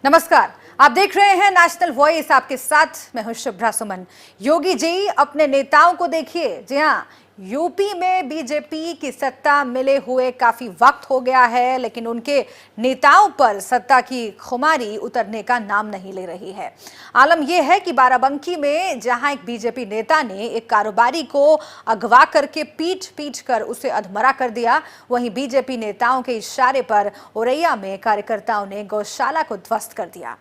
नमस्कार। आप देख रहे हैं नेशनल वॉइस, आपके साथ मैं हूं शुभ्रा सुमन। योगी जी अपने नेताओं को देखिए। जी हाँ, यूपी में बीजेपी की सत्ता मिले हुए काफी वक्त हो गया है, लेकिन उनके नेताओं पर सत्ता की खुमारी उतरने का नाम नहीं ले रही है। आलम यह है कि बाराबंकी में जहां एक बीजेपी नेता ने एक कारोबारी को अगवा करके पीट पीट कर उसे अधमरा कर दिया, वहीं बीजेपी नेताओं के इशारे पर औरैया में कार्यकर्ताओं ने गौशाला को ध्वस्त कर दिया।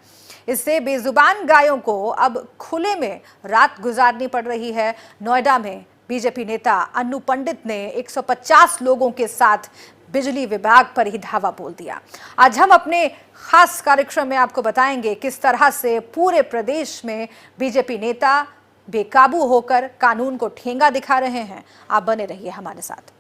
इससे बेजुबान गायों को अब खुले में रात गुजारनी पड़ रही है। नोएडा में बीजेपी नेता अन्नू पंडित ने 150 लोगों के साथ बिजली विभाग पर ही धावा बोल दिया। आज हम अपने खास कार्यक्रम में आपको बताएंगे किस तरह से पूरे प्रदेश में बीजेपी नेता बेकाबू होकर कानून को ठेंगा दिखा रहे हैं। आप बने रहिए हमारे साथ।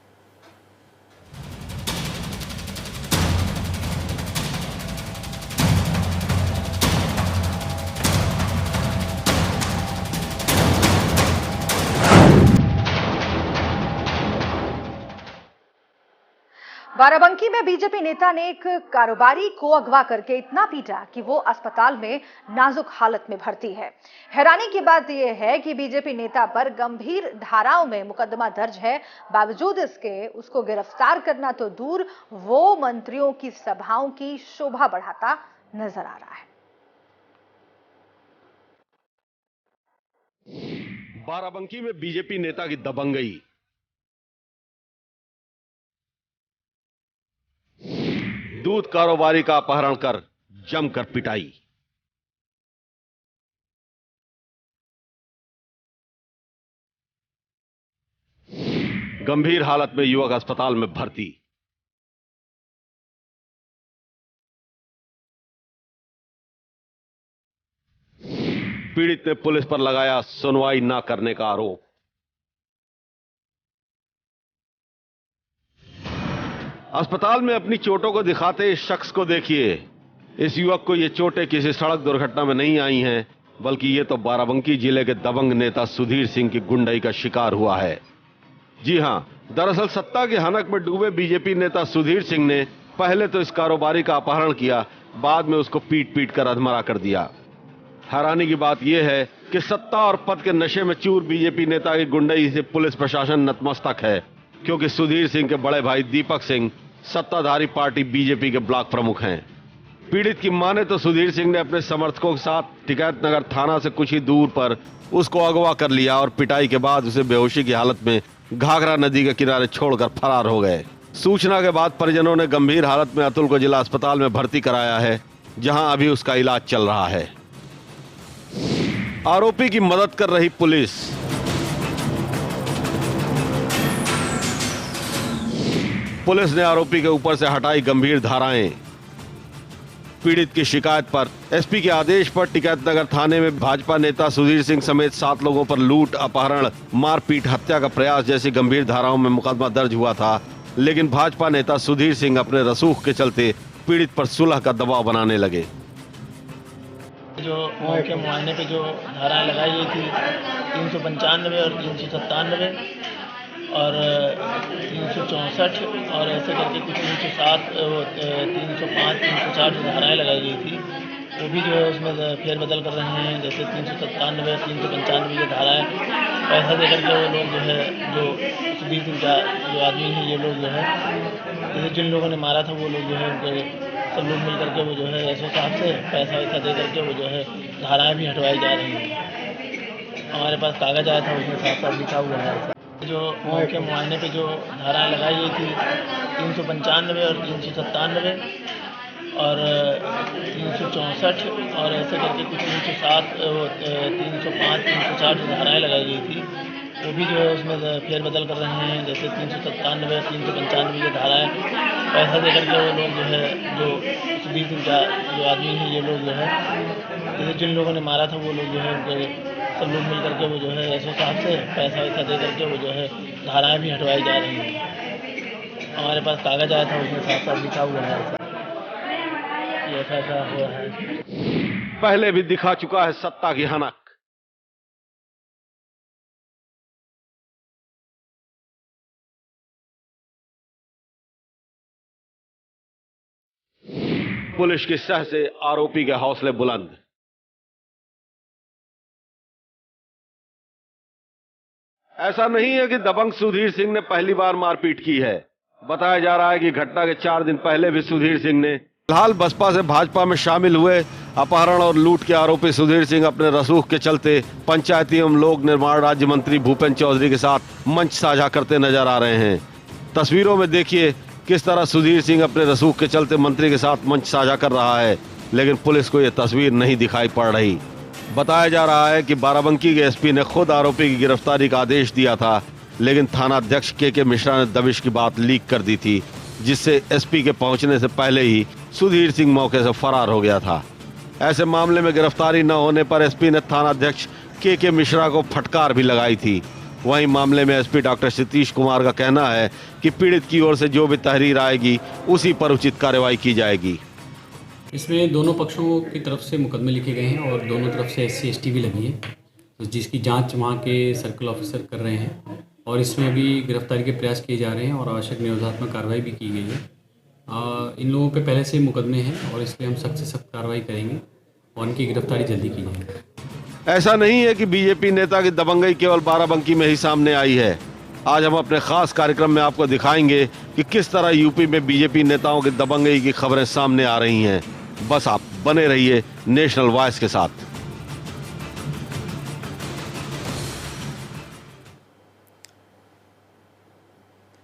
बाराबंकी में बीजेपी नेता ने एक कारोबारी को अगवा करके इतना पीटा कि वो अस्पताल में नाजुक हालत में भर्ती है। हैरानी की बात यह है कि बीजेपी नेता पर गंभीर धाराओं में मुकदमा दर्ज है, बावजूद इसके उसको गिरफ्तार करना तो दूर, वो मंत्रियों की सभाओं की शोभा बढ़ाता नजर आ रहा है। बाराबंकी में बीजेपी नेता की दबंगई। दूध कारोबारी का अपहरण कर जमकर पिटाई। गंभीर हालत में युवक अस्पताल में भर्ती। पीड़ित ने पुलिस पर लगाया सुनवाई न करने का आरोप। अस्पताल में अपनी चोटों को दिखाते इस शख्स को देखिए। इस युवक को ये चोटें किसी सड़क दुर्घटना में नहीं आई हैं, बल्कि ये तो बाराबंकी जिले के दबंग नेता सुधीर सिंह की गुंडई का शिकार हुआ है। जी हां, दरअसल सत्ता के हनक में डूबे बीजेपी नेता सुधीर सिंह ने पहले तो इस कारोबारी का अपहरण किया, बाद में उसको पीट पीट कर अधमरा कर दिया। हैरानी की बात यह है कि सत्ता और पद के नशे में चूर बीजेपी नेता की गुंडई से पुलिस प्रशासन नतमस्तक है, क्योंकि सुधीर सिंह के बड़े भाई दीपक सिंह सत्ताधारी पार्टी बीजेपी के ब्लॉक प्रमुख हैं। पीड़ित की माने तो सुधीर सिंह ने अपने समर्थकों के साथ टिकैत नगर थाना से कुछ ही दूर पर उसको अगवा कर लिया और पिटाई के बाद उसे बेहोशी की हालत में घाघरा नदी के किनारे छोड़कर फरार हो गए। सूचना के बाद परिजनों ने गंभीर हालत में अतुल को जिला अस्पताल में भर्ती कराया है, जहां अभी उसका इलाज चल रहा है। आरोपी की मदद कर रही पुलिस। पुलिस ने आरोपी के ऊपर से हटाई गंभीर धाराएं। पीड़ित की शिकायत पर एसपी के आदेश पर टिकैत नगर थाने में भाजपा नेता सुधीर सिंह समेत 7 लोगों पर लूट, अपहरण, मारपीट, हत्या का प्रयास जैसी गंभीर धाराओं में मुकदमा दर्ज हुआ था, लेकिन भाजपा नेता सुधीर सिंह अपने रसूख के चलते पीड़ित पर सुलह का दबाव बनाने लगे। जो मौके मुआयने पे जो धाराएं लगाई गई थी 395 और 397 और 364 और ऐसे करके कुछ 307 305 304 जो धाराएं लगाई गई थी, वो भी जो है उसमें फेरबदल कर रहे हैं। जैसे 397 395 ये धाराएं पैसा दे करके वो लोग जो है, जो सुधीर सिंह का जो आदमी है, ये लोग जो है, जैसे जिन लोगों ने मारा था वो लोग जो है, उनके सब लोग मिल करके वो जो है एसओ साहब से पैसा वैसा दे करके वो जो है धाराएं भी हटवाई जा रही हैं। हमारे पास कागज आया था, उसमें साफ साफ लिखा हुआ है। जो मौके मुआयने पे जो धाराएं लगाई गई थी 395 और 397 और 364 और ऐसे करके कुछ 307 305 304 जो धाराएं लगाई गई थी, वो भी जो है उसमें फेरबदल कर रहे हैं। जैसे 397 395 ये धाराएं पैसा दे करके वो लोग जो है, जो सुधीर सिंह का जो आदमी है, ये लोग जो है, जैसे जिन लोगों ने मारा था वो लोग जो है, उनके सब लोग मिल करके वो जो है एसओ साहब से पैसा वैसा दे करके वो जो है धाराएं भी हटवाई जा रही हैं। हमारे पास कागज आया था, उसमें साफ साफ लिखा हुआ है ये ऐसा हुआ है। पहले भी दिखा चुका है सत्ता की हनक। पुलिस की सह से आरोपी के हौसले बुलंद। ऐसा नहीं है कि दबंग सुधीर सिंह ने पहली बार मारपीट की है। बताया जा रहा है कि घटना के 4 दिन पहले भी सुधीर सिंह ने फिलहाल बसपा से भाजपा में शामिल हुए अपहरण और लूट के आरोपी सुधीर सिंह अपने रसूख के चलते पंचायती एवं लोक निर्माण राज्य मंत्री भूपेंद्र चौधरी के साथ मंच साझा करते नजर आ रहे हैं। तस्वीरों में देखिए किस तरह सुधीर सिंह अपने रसूख के चलते मंत्री के साथ मंच साझा कर रहा है, लेकिन पुलिस को यह तस्वीर नहीं दिखाई पड़ रही। बताया जा रहा है कि बाराबंकी के एसपी ने खुद आरोपी की गिरफ्तारी का आदेश दिया था, लेकिन थाना अध्यक्ष के मिश्रा ने दबिश की बात लीक कर दी थी, जिससे एसपी के पहुंचने से पहले ही सुधीर सिंह मौके से फरार हो गया था। ऐसे मामले में गिरफ्तारी न होने पर एसपी ने थाना अध्यक्ष के मिश्रा को फटकार भी लगाई थी। वहीं मामले में एसपी डॉक्टर सतीश कुमार का कहना है कि पीड़ित की ओर से जो भी तहरीर आएगी उसी पर उचित कार्रवाई की जाएगी। इसमें दोनों पक्षों की तरफ से मुकदमे लिखे गए हैं और दोनों तरफ से SC ST भी लगी है, तो जिसकी जांच वहाँ के सर्कल ऑफिसर कर रहे हैं और इसमें भी गिरफ्तारी के प्रयास किए जा रहे हैं और आवश्यक निरोधात्मक कार्रवाई भी की गई है। इन लोगों पे पहले से मुकदमे हैं और इसलिए हम सख्त से सख्त कार्रवाई करेंगे और उनकी गिरफ्तारी जल्दी की जाएगी। ऐसा नहीं है कि बीजेपी नेता की दबंगई केवल बाराबंकी में ही सामने आई है। आज हम अपने खास कार्यक्रम में आपको दिखाएंगे कि किस तरह यूपी में बीजेपी नेताओं की दबंगई की खबरें सामने आ रही हैं। बस आप बने रहिए नेशनल वॉइस के साथ।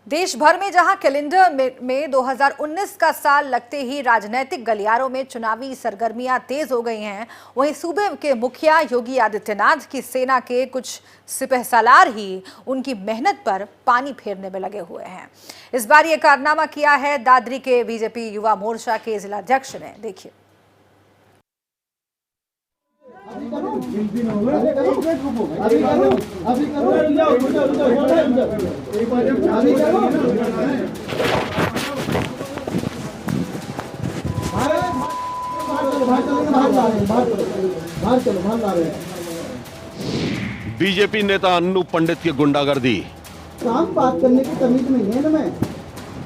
देश भर में जहां कैलेंडर में 2019 का साल लगते ही राजनीतिक गलियारों में चुनावी सरगर्मियां तेज हो गई हैं, वहीं सूबे के मुखिया योगी आदित्यनाथ की सेना के कुछ सिपहसालार ही उनकी मेहनत पर पानी फेरने में लगे हुए हैं। इस बार ये कारनामा किया है दादरी के बीजेपी युवा मोर्चा के जिलाध्यक्ष ने। देखिए। बीजेपी नेता अन्नू पंडित की गुंडागर्दी। काम बात करने की तमीज नहीं है ना। मैं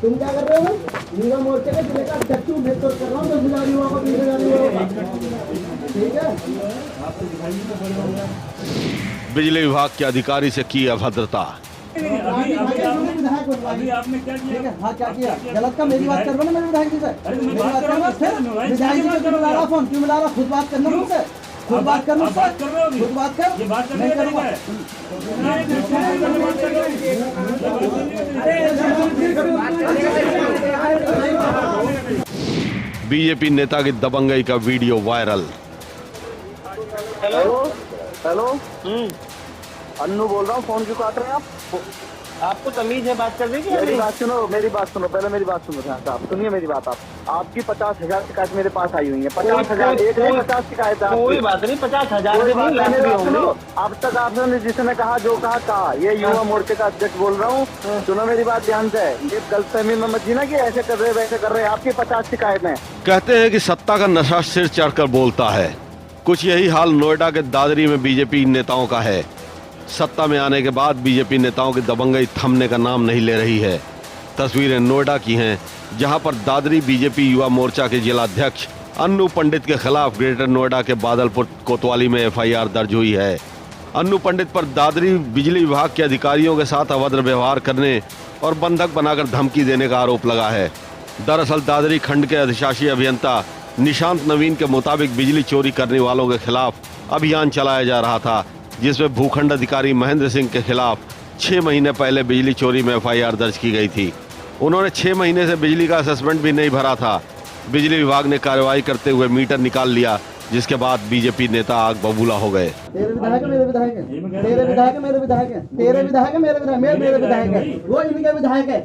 तुम क्या कर रहे हो? युवा मोर्चे के जिले का अध्यक्ष नेतृत्व कर रहा हूँ। 10,000 युवाओं को 20,000 युवाओं, ठीक है। बिजली विभाग के अधिकारी से की अभद्रता। अभी आपने क्या किया? हाँ, क्या किया? गलत का मेरी बात कर रहा ना मेरे विधायक जी से। विधायक जी को क्यों मिला रहा फोन? क्यों मिला रहा? खुद बात करना मुझसे। खुद बात कर मुझसे। खुद बात कर। ये बात नहीं करूँगा। बीजेपी नेता की दबंगई का video viral. Hello hello Annu बोल रहा हूँ। फोन क्यों काट रहे हैं आप? आपको तमीज है बात करने की? मेरी बात सुनो, पहले मेरी बात सुनो साहब, सुनिए मेरी बात। आपकी 50,000 शिकायत मेरे पास आई हुई है। 50,000 एक 50 शिकायत है। कोई बात नहीं, 50,000 अब तक आपने जिसने कहा जो कहा ये युवा मोर्चे का अध्यक्ष बोल रहा हूँ। सुनो मेरी बात ध्यान से। ये गलतफहमी में मत जीना कि ऐसे कर रहे वैसे कर रहे। आपकी 50 शिकायत है। कहते हैं कि सत्ता का नशा सिर चढ़कर बोलता है। कुछ यही हाल नोएडा के दादरी में बीजेपी नेताओं का है। सत्ता में आने के बाद बीजेपी नेताओं की दबंगई थमने का नाम नहीं ले रही है। तस्वीरें नोएडा की हैं, जहां पर दादरी बीजेपी युवा मोर्चा के जिलाध्यक्ष अन्नू पंडित के खिलाफ ग्रेटर नोएडा के बादलपुर कोतवाली में FIR दर्ज हुई है। अन्नू पंडित पर दादरी बिजली विभाग के अधिकारियों के साथ अभद्र व्यवहार करने और बंधक बनाकर धमकी देने का आरोप लगा है। दरअसल दादरी खंड के अधिशासी अभियंता निशांत नवीन के मुताबिक बिजली चोरी करने वालों के खिलाफ अभियान चलाया जा रहा था, जिसमें भूखंड अधिकारी महेंद्र सिंह के खिलाफ 6 महीने पहले बिजली चोरी में FIR दर्ज की गई थी। उन्होंने 6 महीने से बिजली का असेसमेंट भी नहीं भरा था। बिजली विभाग ने कार्रवाई करते हुए मीटर निकाल लिया, जिसके बाद बीजेपी नेता आग बबूला हो गए। तेरे विधायक मेरे विधायक है, तेरे विधायक मेरे विधायक है, तेरे विधायक मेरे विधायक मेरे विधायक है, वो इनके विधायक है।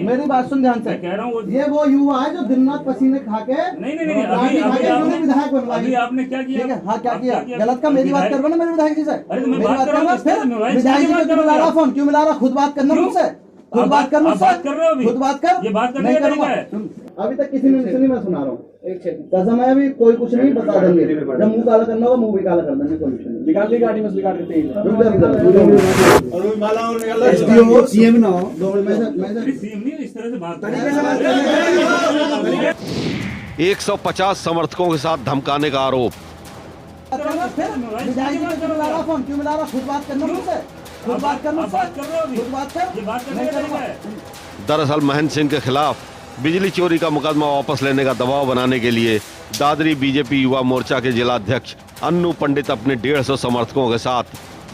मेरी बात सुन ध्यान से। ये वो युवा है जो दिन रात पसीने खा के विधायक बनवा। आपने क्या किया? हाँ, क्या किया? गलत का मेरी बात करवा ना मेरे विधायक जी से। मेरी बात करना फिर विधायक जी को क्यों मिला रहा फोन? क्यों मिला रहा? खुद बात करना मुझसे। खुद बात कर मुझसे। खुद बात कर। ये बात करने नहीं करूँगा। अभी तक किसी ने सुनी, मैं सुना रहा हूँ कसम है, अभी कोई कुछ नहीं बता देंगे, जब मुंह काला करना होगा मुंह भी काला कर देंगे, कोई कुछ नहीं। निकाल ली गाड़ी में से निकाल के सीएम ना हो 150 समर्थकों के साथ धमकाने का आरोप। विधायक जी क्यों मिला रहा फोन, क्यों मिला रहा? खुद बात करना मुझसे, खुद बात कर मुझसे, खुद बात कर, मैं करूंगा। दरअसल महंत सिंह के खिलाफ बिजली चोरी का मुकदमा वापस लेने का दबाव बनाने के लिए दादरी बीजेपी युवा मोर्चा के जिलाध्यक्ष अन्नू पंडित अपने 150 समर्थकों के साथ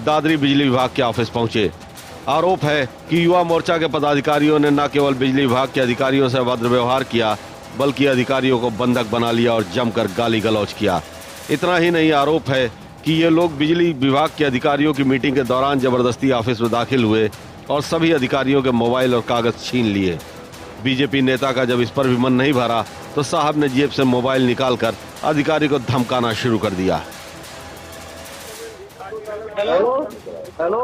दादरी बिजली विभाग के ऑफिस पहुंचे। आरोप है कि युवा मोर्चा के पदाधिकारियों ने न केवल बिजली विभाग के अधिकारियों से अभद्र व्यवहार किया, बल्कि अधिकारियों को बंधक बना लिया और जमकर गाली गलौज किया। इतना ही नहीं, आरोप है कि ये लोग बिजली विभाग के अधिकारियों की मीटिंग के दौरान जबरदस्ती ऑफिस में दाखिल हुए और सभी अधिकारियों के मोबाइल और कागज छीन लिए। बीजेपी नेता का जब इस पर भी मन नहीं भरा तो साहब ने जेब से मोबाइल निकालकर अधिकारी को धमकाना शुरू कर दिया। हेलो हेलो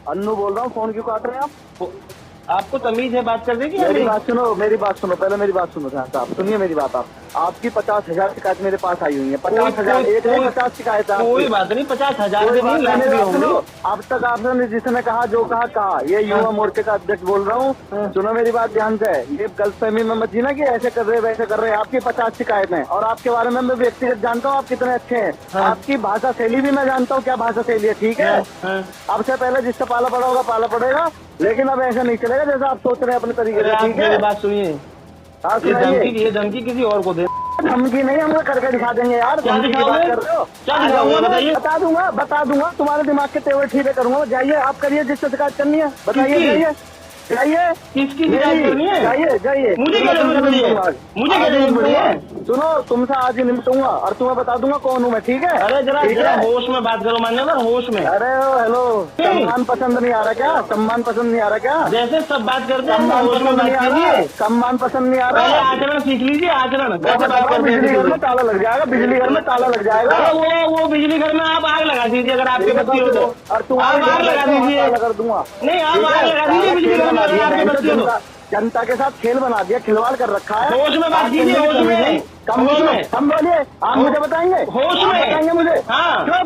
अन्नू बोल रहा हूँ, फोन क्यों काट रहे हैं आप? आपको तमीज है बात करने की? मेरी बात सुनो, मेरी बात सुनो, पहले मेरी बात सुनो साहब, सुनिए मेरी बात। आपकी 50,000 शिकायत मेरे पास आई हुई है। 50,000 एक नहीं, 50 शिकायत। कोई बात नहीं, 50,000 अब तक आपने जिसने कहा जो कहा ये युवा मोर्चे का अध्यक्ष बोल रहा हूँ, सुनो मेरी बात ध्यान से। ये गलतफहमी में मत जीना कि ऐसे कर रहे वैसे कर रहे। आपकी 50 शिकायतें और आपके बारे में मैं व्यक्तिगत जानता हूँ आप कितने अच्छे हैं। आपकी भाषा शैली भी मैं जानता हूँ क्या भाषा शैली है, ठीक है? अब से पहले जिससे पाला पड़ा होगा पाला पड़ेगा, लेकिन अब ऐसा नहीं चलेगा जैसा आप सोच रहे हैं अपने तरीके से, ठीक है? बात सुनिए, हाँ ये धमकी किसी और को दे। धमकी नहीं, हम करके दिखा देंगे यार। धमकी की बात कर रहे हो? बता दूंगा तुम्हारे दिमाग के तेवर ठीके करूंगा। जाइए आप करिए जिससे शिकायत करनी है, बताइए। जाइए जाइए, किसकी शिकायत करनी है? जाइए जाइए, मुझे सुनो, तुमसे आज ही निपटूंगा और तुम्हें बता दूंगा कौन हूँ मैं, ठीक है? अरे जरा होश में बात करो, मान्य होश में। अरे हेलो, सम्मान पसंद नहीं आ रहा क्या? सम्मान पसंद नहीं आ रहा क्या? जैसे सब बात करते हैं सम्मान पसंद नहीं आ रहा, सम्मान पसंद नहीं आ रहा। आचरण सीख लीजिए, आचरण। बिजली घर में ताला लग जाएगा, बिजली घर में ताला लग जाएगा। वो बिजली घर में आप आग लगा दीजिए, अगर आपके बत्ती हो तो। और तुम्हारी आग लगा दीजिए, कर दूंगा। नहीं आप आग लगा दीजिए बिजली घर में, अगर आपके बत्ती हो तो। जनता के साथ खेल बना दिया, खिलवाड़ कर रखा है। होश में बात कीजिए, होश में। कम बोलिए, आप मुझे बताएंगे? होश में बताएंगे मुझे? हाँ,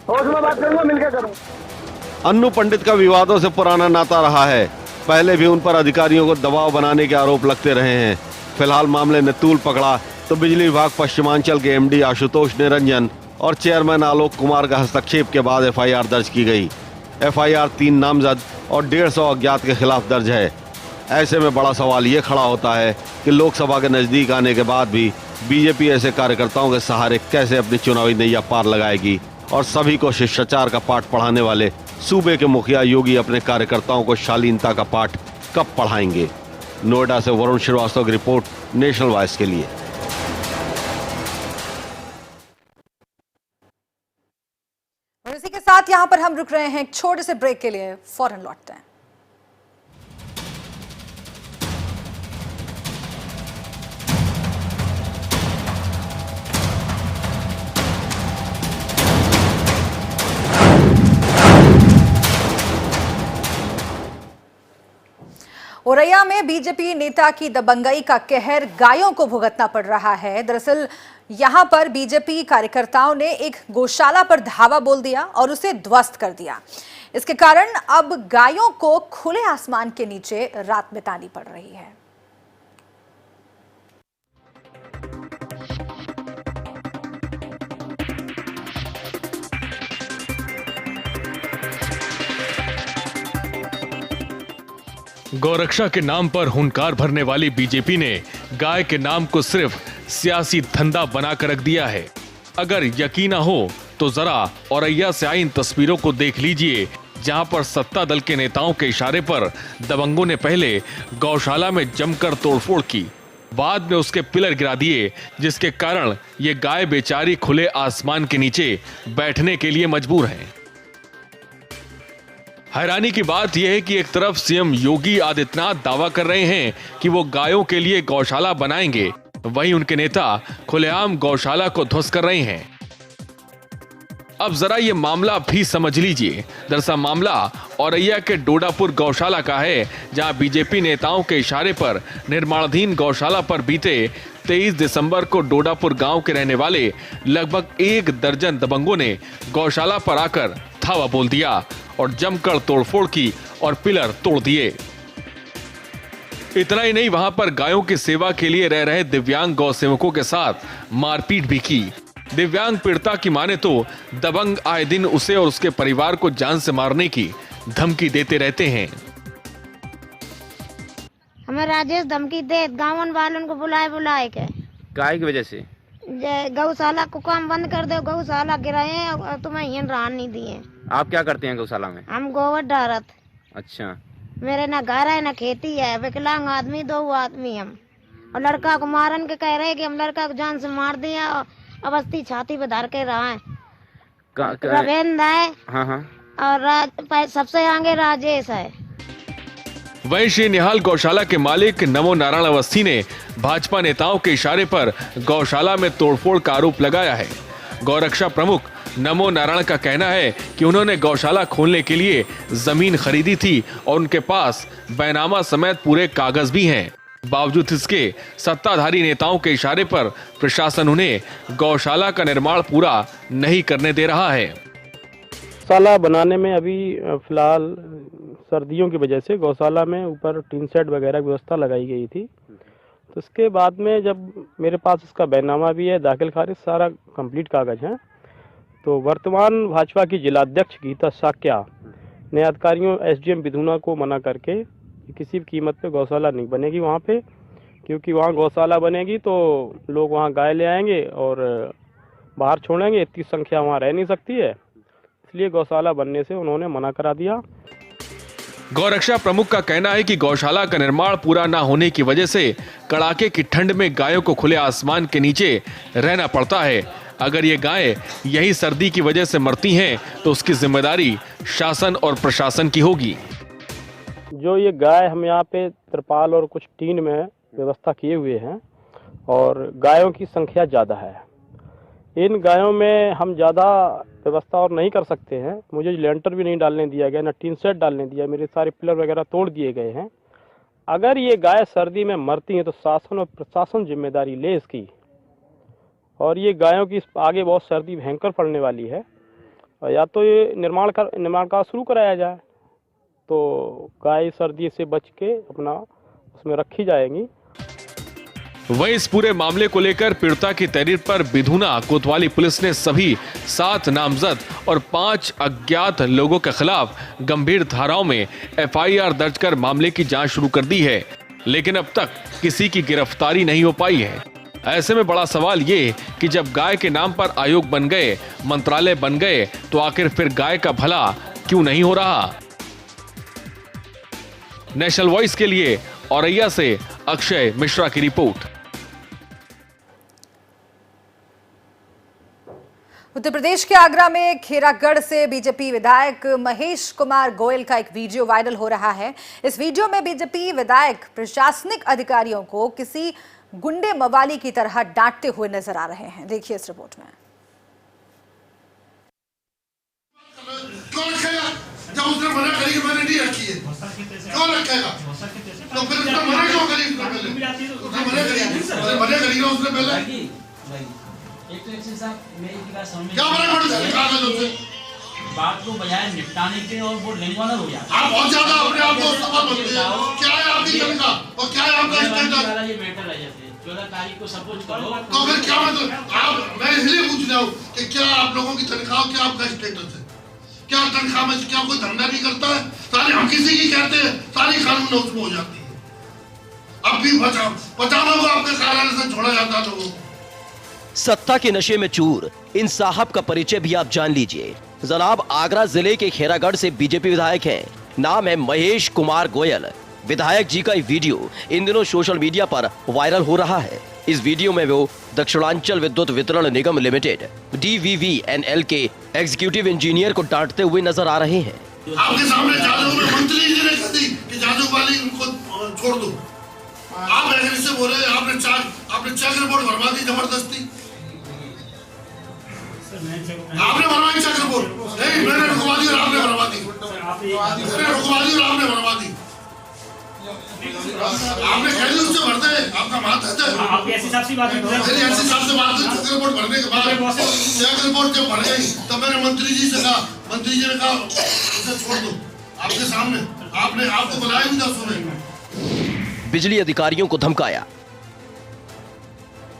होश में बात करूंगा, मिलकर करूँ। अन्नू पंडित का विवादों से पुराना नाता रहा है। पहले भी उन पर अधिकारियों को दबाव बनाने के आरोप लगते रहे हैं। फिलहाल मामले ने तूल पकड़ा तो बिजली विभाग पश्चिमांचल के एमडी आशुतोष निरंजन और चेयरमैन आलोक कुमार का हस्तक्षेप के बाद एफआईआर दर्ज की गई। एफआईआर 3 नामजद और 150 अज्ञात के खिलाफ दर्ज है। ऐसे में बड़ा सवाल ये खड़ा होता है कि लोकसभा के नजदीक आने के बाद भी बीजेपी ऐसे कार्यकर्ताओं के सहारे कैसे अपनी चुनावी नैया पार लगाएगी और सभी को शिष्टाचार का पाठ पढ़ाने वाले सूबे के मुखिया योगी अपने कार्यकर्ताओं को शालीनता का पाठ कब पढ़ाएंगे। नोएडा से वरुण श्रीवास्तव की रिपोर्ट, नेशनल वॉइस के लिए। और इसी के साथ यहां पर हम रुक रहे हैं एक छोटे से ब्रेक के लिए, फौरन लौटते हैं। औरैया में बीजेपी नेता की दबंगई का कहर गायों को भुगतना पड़ रहा है। दरअसल यहां पर बीजेपी कार्यकर्ताओं ने एक गौशाला पर धावा बोल दिया और उसे ध्वस्त कर दिया। इसके कारण अब गायों को खुले आसमान के नीचे रात बितानी पड़ रही है। गौरक्षा के नाम पर हुंकार भरने वाली बीजेपी ने गाय के नाम को सिर्फ सियासी धंधा बनाकर रख दिया है। अगर यकीन न हो तो जरा औरैया से आई इन तस्वीरों को देख लीजिए, जहां पर सत्ता दल के नेताओं के इशारे पर दबंगों ने पहले गौशाला में जमकर तोड़फोड़ की, बाद में उसके पिलर गिरा दिए, जिसके कारण ये गाय बेचारी खुले आसमान के नीचे बैठने के लिए मजबूर हैं। हैरानी की बात यह है कि एक तरफ सीएम योगी आदित्यनाथ दावा कर रहे हैं कि वो गायों के लिए गौशाला बनाएंगे, वहीं उनके नेता खुलेआम गौशाला को ध्वस्त कर रहे हैं। अब जरा ये मामला भी समझ लीजिए। दरअसल मामला औरैया के डोडापुर गौशाला का है, जहां बीजेपी नेताओं के इशारे पर निर्माणाधीन गौशाला पर बीते 23 दिसंबर को डोडापुर गांव के रहने वाले लगभग 1 दर्जन दबंगों ने गौशाला पर आकर धावा बोल दिया और जमकर तोड़फोड़ की और पिलर तोड़ दिए। इतना ही नहीं, वहां पर गायों की सेवा के लिए रह रहे दिव्यांग गौ सेवकों के साथ मारपीट भी की। दिव्यांग पीड़िता की माने तो दबंग आए दिन उसे और उसके परिवार को जान से मारने की धमकी देते रहते हैं। हमें राजेश धमकी दे गाँव वालों को बुलाए के गाय की वजह से गौशाला को काम बंद कर दो, गौशाला गिराए हैं और तुम्हें यहाँ रहने नहीं दिए। आप क्या करते हैं गौशाला में? हम गोबर डारत। अच्छा। मेरे ना घर है ना खेती है, विकलांग आदमी 2 आदमी हम, और लड़का को मारन के कह रहे कि हम लड़का को जान से मार दिया और अवस्थी छाती पे धर के रहा है। रविंद्र है। हाँ। और सबसे आगे राजेश है। वहीं श्री निहाल गौशाला के मालिक नमो नारायण अवस्थी ने भाजपा नेताओं के इशारे पर गौशाला में तोड़फोड़ का आरोप लगाया है। गौरक्षा प्रमुख नमो नारायण का कहना है कि उन्होंने गौशाला खोलने के लिए जमीन खरीदी थी और उनके पास बैनामा समेत पूरे कागज भी हैं। बावजूद इसके सत्ताधारी नेताओं के इशारे पर प्रशासन उन्हें गौशाला का निर्माण पूरा नहीं करने दे रहा है। गौशाला बनाने में अभी फिलहाल सर्दियों की वजह से गौशाला में ऊपर टीन शेड वगैरह की व्यवस्था लगाई गई थी। तो उसके बाद में जब मेरे पास इसका बैनामा भी है, दाखिल खारिज सारा कंप्लीट कागज है, तो वर्तमान भाजपा की जिलाध्यक्ष गीता साक्या ने अधिकारियों एसडीएम बिधुना को मना करके किसी भी कीमत पे गौशाला नहीं बनेगी वहाँ पे, क्योंकि वहाँ गौशाला बनेगी तो लोग वहाँ गाय ले आएंगे और बाहर छोड़ेंगे, इतनी संख्या वहाँ रह नहीं सकती है, इसलिए गौशाला बनने से उन्होंने मना करा दिया। गौरक्षा प्रमुख का कहना है कि गौशाला का निर्माण पूरा न होने की वजह से कड़ाके की ठंड में गायों को खुले आसमान के नीचे रहना पड़ता है। अगर ये गायें यही सर्दी की वजह से मरती हैं तो उसकी जिम्मेदारी शासन और प्रशासन की होगी। जो ये गाय हम यहाँ पे तिरपाल और कुछ टीन में व्यवस्था किए हुए हैं और गायों की संख्या ज़्यादा है, इन गायों में हम ज़्यादा व्यवस्था और नहीं कर सकते हैं। मुझे लेंटर भी नहीं डालने दिया गया, ना टीन सेट डालने दिया, मेरे सारे पिलर वगैरह तोड़ दिए गए हैं। अगर ये गाय सर्दी में मरती हैं तो शासन और प्रशासन जिम्मेदारी ले इसकी, और ये गायों की आगे बहुत सर्दी भयंकर पड़ने वाली है, और या तो ये निर्माण कार्य शुरू कराया जाए तो गाय सर्दी से बच के अपना उसमें रखी जाएंगी। वहीं इस पूरे मामले को लेकर पीड़िता की तहरीर पर बिधुना कोतवाली पुलिस ने सभी 7 नामजद और 5 अज्ञात लोगों के खिलाफ गंभीर धाराओं में एफआईआर दर्ज कर मामले की जांच शुरू कर दी है, लेकिन अब तक किसी की गिरफ्तारी नहीं हो पाई है। ऐसे में बड़ा सवाल ये कि जब गाय के नाम पर आयोग बन गए, मंत्रालय बन गए, तो आखिर फिर गाय का भला क्यों नहीं हो रहा। नेशनल वॉइस के लिए औरैया से अक्षय मिश्रा की रिपोर्ट। उत्तर प्रदेश के आगरा में खेरागढ़ से बीजेपी विधायक महेश कुमार गोयल का एक वीडियो वायरल हो रहा है। इस वीडियो में बीजेपी विधायक प्रशासनिक अधिकारियों को किसी गुंडे मवाली की तरह डांटते हुए नजर आ रहे हैं। देखिए इस रिपोर्ट में। जब उसने मना करी कि मैंने नहीं रखी है, क्यों रखेगा? तो फिर उसने मना क्यों करी? उसने मना करी ना उसने पहले। क्या मना करो कागज उससे? बात को बजाय निपटाने के और वो लिंगवानर हो जाता है। आप बहुत ज्यादा अपने आप को सफल बनते हैं। क्या है आपकी तनख्वाह और क्या है आपका स्टेटस? ये बेटर रह जाते हैं। 14 तारीख को सपोज करो तो फिर क्या मतलब? आप मैं इसलिए पूछ रहा हूँ कि क्या आप लोगों की तनख्वाह, क्या आपका स्टेटस है? क्या तनख्वाह में क्या कोई धंधा नहीं करता है? सारे हम किसी की कहते हैं, सारी कानून नोट हो जाती है। अब भी 50 लोग आपके कार्यालय से छोड़ा जाता है लोगों को। सत्ता के नशे में चूर इन साहब का परिचय भी आप जान लीजिए। जनाब आगरा जिले के खेरागढ़ से बीजेपी विधायक हैं, नाम है महेश कुमार गोयल। विधायक जी का ये वीडियो इन दिनों सोशल मीडिया पर वायरल हो रहा है। इस वीडियो में वो दक्षिणांचल विद्युत वितरण निगम लिमिटेड DVVNL के एग्जीक्यूटिव इंजीनियर को डांटते हुए नजर आ रहे हैं। आपके सामने जादू मंत्री जी ने कहा कि जादू वाली उनको छोड़ दो। आप ऐसे से बोले, आपने चेक रिपोर्ट भरवा दी जबरदस्ती। आपने भरवाई चेक रिपोर्ट? नहीं, मैंने रुकवा दी और आपने भरवा दी। रुकवा दी और आपने बनवा दी। आपने कह दिया उससे भरते हैं, आपका बात है। आपकी ऐसी साहब से बात है, मेरी ऐसी साहब से बात है। चेक रिपोर्ट भरने के बाद चेक रिपोर्ट जब भर गई तब मैंने मंत्री जी से कहा, मंत्री जी ने कहा उसे छोड़ दो। आपके सामने आपने आपको बुलाया भी 10 में। बिजली अधिकारियों को धमकाया।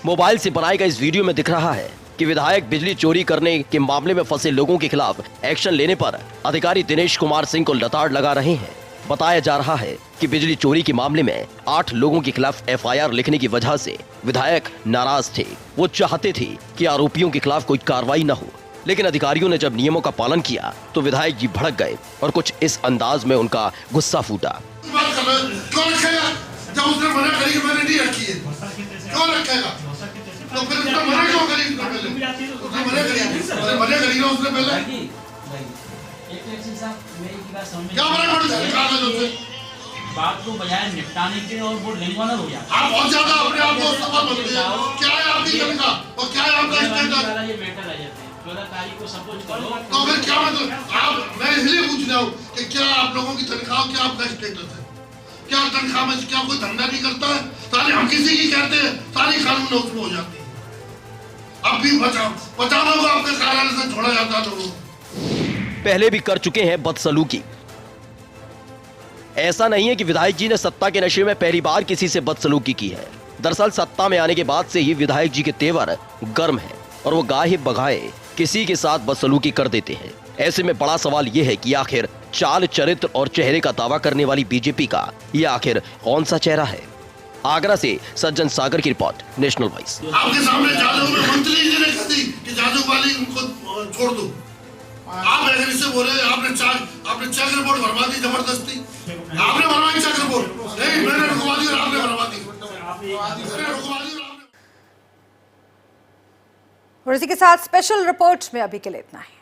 मोबाइल से बनाए गए इस वीडियो में दिख रहा है कि विधायक बिजली चोरी करने के मामले में फंसे लोगों के खिलाफ एक्शन लेने पर अधिकारी दिनेश कुमार सिंह को लताड़ लगा रहे हैं। बताया जा रहा है कि बिजली चोरी के मामले में 8 लोगों के खिलाफ एफआईआर लिखने की वजह से विधायक नाराज थे। वो चाहते थे कि आरोपियों के खिलाफ कोई कार्रवाई न हो, लेकिन अधिकारियों ने जब नियमों का पालन किया तो विधायक जी भड़क गए और कुछ इस अंदाज में उनका गुस्सा फूटा। जब उसने मना करी कि मैंने नहीं रखी है, क्यों रखेगा? तो फिर उसने मना क्यों करी? उसने मना करी ना उसने पहले। क्या मना कर बात को बजाय निपटाने के और वो लिंगवानर हो गया। आप बहुत ज्यादा अपने आप को सफल बनते हैं। क्या है आपकी तनख्वाह और क्या है आपका स्टैंडर्ड? ये मैटर आ जाते हैं 14 तारीख को सपोज करो। तो फिर क्या मतलब आप, मैं इसलिए पूछ रहा हूँ कि क्या आप लोगों की तनख्वाह, क्या आपका स्टेटस है? क्या तनख्वाह में क्या कोई धंधा नहीं करता है? सारे हम किसी की कहते हैं, सारी कानून उसमें हो जाती है। अब भी बचाव को आपके कार्यालय से छोड़ा जाता है लोगों। पहले भी कर चुके हैं बदसलूकी। ऐसा नहीं है कि विधायक जी ने सत्ता के नशे में पहली बार किसी से बदसलूकी की है। दरअसल सत्ता में आने के बाद से ही विधायक जी के तेवर गर्म है और वो गाहे बगाए किसी के साथ बदसलूकी कर देते हैं। ऐसे में बड़ा सवाल यह है कि आखिर चाल, चरित्र और चेहरे का दावा करने वाली बीजेपी का ये आखिर कौन सा चेहरा है? आगरा से सज्जन सागर की रिपोर्ट, नेशनल वॉइस। आपके सामने जादू में मंत्री जी ने कह दी कि जादू वाली उनको छोड़ दो। आप एग्री से बोले, आपने चेक रिपोर्ट भरवा दी जबरदस्ती। आपने भरवाई चेक रिपोर्ट? नहीं, मैंने रुकवा दी और आपने भरवा दी। और इसी के साथ स्पेशल रिपोर्ट में अभी के लिए इतना ही।